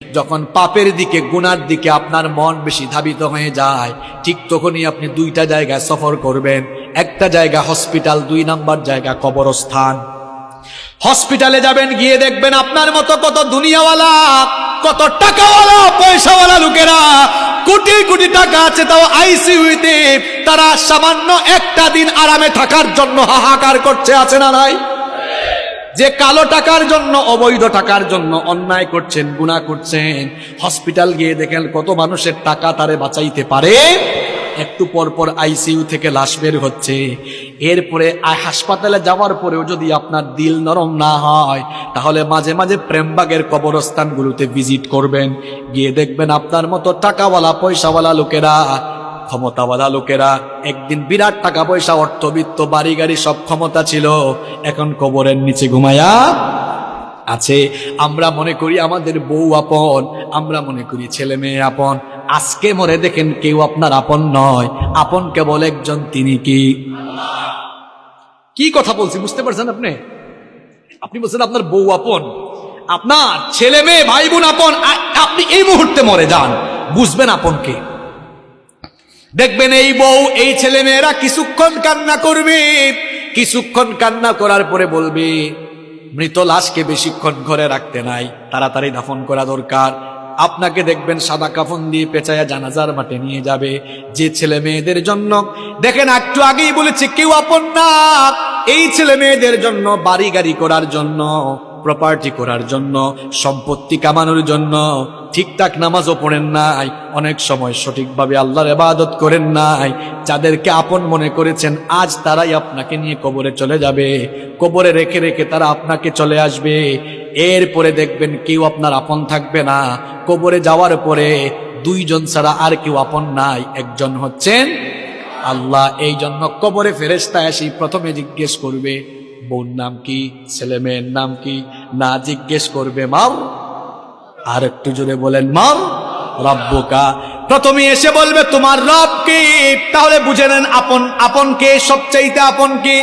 যখন পাপের দিকে গুনার দিকে আপনার মন বেশি ধাবিত হয়ে যায়, ঠিক তখনই আপনি দুইটা জায়গায় সফর করবেন। একটা জায়গা হসপিটাল, 2 নাম্বার জায়গা কবরস্থান। হসপিটালে যাবেন, গিয়ে দেখবেন আপনার মতো কত দুনিয়াওয়ালা, কত টাকাওয়ালা, পয়সাওয়ালা লোকেরা, কোটি কোটি টাকা আছে, তাও আইসিইউতে তারা সামান্য একটা দিন আরামে থাকার জন্য হাহাকার করছে, আছে না নাই? যে কালো টাকার জন্য, অবৈধ টাকার জন্য অন্যায় করছেন, গুনাহ করছেন, হসপিটাল গিয়ে দেখেন কত মানুষের টাকা তারে বাঁচাইতে পারে। একটু পর পর আইসিইউ থেকে লাশ বের হচ্ছে। এরপরে হাসপাতালে যাওয়ার পরেও যদি আপনার দিল নরম না হয়, তাহলে মাঝে মাঝে প্রেমবাগের কবরস্থানগুলোতে ভিজিট করবেন। গিয়ে দেখবেন আপনার মতো টাকাওয়ালা, পয়সাওয়ালা লোকেরা, ক্ষমতাওয়ালা লোকেরা, একদিন বিরাট টাকা পয়সা, অর্থবিত্ত, বাড়ি গাড়ি সব ক্ষমতা ছিল, এখন কবরের নিচে ঘুমায়া আছে। আমরা মনে করি আমাদের বউ আপন, আমরা মনে করি ছেলে মেয়ে আপন। আজকে মরে দেখেন কেউ আপনার আপন নয়, আপন কেবল একজন, তিনি কি কথা বলছি বুঝতে পারছেন আপনি? আপনি বলছেন আপনার বউ আপন, আপনার ছেলে মেয়ে, ভাই বোন আপন। আপনি এই মুহূর্তে মরে যান, বুঝবেন আপনকে। দেখবেন এই বউ, এই ছেলে মেয়েরা কিছুক্ষণ কান্না করবে, কিছুক্ষণ কান্না করার পরে বলবে মৃত লাশকে বেশিক্ষণ ঘরে রাখতে নাই, তাড়াতাড়ি দাফন করা দরকার। আপনাকে দেখবেন সাদা কাফন দিয়ে পেঁচায়া জানাজার মাঠে নিয়ে যাবে। যে ছেলে মেয়েদের জন্য, দেখেন একটু আগেই বলেছে কেউ আপন না, এই ছেলে মেয়েদের জন্য বাড়ি গাড়ি করার জন্য, প্রপার্টি করার জন্য, সম্পত্তি কামানোর জন্য ঠিকঠাক নামাজও পড়েন নাই, অনেক সময় সঠিকভাবে আল্লাহর ইবাদত করেন নাই। যাদেরকে আপন মনে করেছেন, আজ তারাই আপনাকে নিয়ে কবরে চলে যাবে, কবরে রেখে রেখে তারা আপনাকে চলে আসবে। এরপরে দেখবেন কেউ আপনার আপন থাকবে না। কবরে যাওয়ার পরে 2 জন ছাড়া আর কেউ আপন নাই, একজন হচ্ছেন আল্লাহ। এই জন্য কবরে ফেরেশতা আসি প্রথমে জিজ্ঞেস করবে বোন নাম কি, ছেলে মেয়ের নাম কি, না জিজ্ঞেস করবে মাও। আর একটু জোরে বলেন মাও রব্বুকা। প্রথমে এসে বলবে তোমার রব কে। তাহলে বুঝে নেন আপন, আপন কে, সবচাইতে আপন কে।